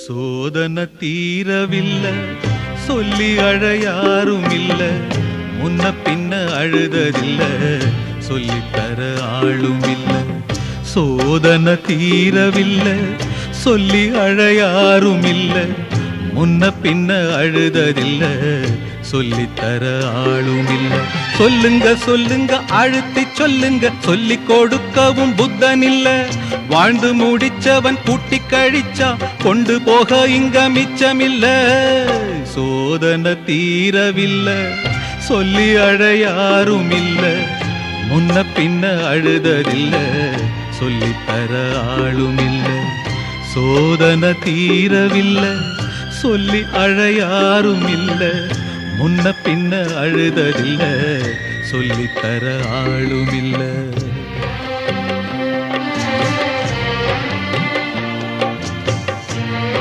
சோதனை தீரவில்ல சொல்லி அழ யாரும் இல்ல, முன்ன பின்ன அழுததில்ல சொல்லித்தர ஆளும் இல்ல. சோதனை தீரவில்ல சொல்லி அழ யாரும் இல்ல, முன்ன பின்ன அழுததில்ல சொல்லித்தர ஆளும் இல்ல. சொல்லுங்க சொல்லுங்க அழுத்தி சொல்லுங்க, சொல்லி கொடுக்கவும் புத்தன் இல்ல. வாழ்ந்து முடிச்சவன் கூட்டி கழிச்சா கொண்டு போக இங்க மிச்சமில்ல. சோதனை தீரவில்லை சொல்லி அழ யாரும் இல்ல, முன்ன பின்ன அழுததில்ல சொல்லித்தர ஆளும் இல்ல. சோதனை தீரவில்லை சொல்லி அழ யாரும் இல்ல, முன்ன பின்ன அழுததில்ல சொல்லித்தர ஆளும் இல்ல.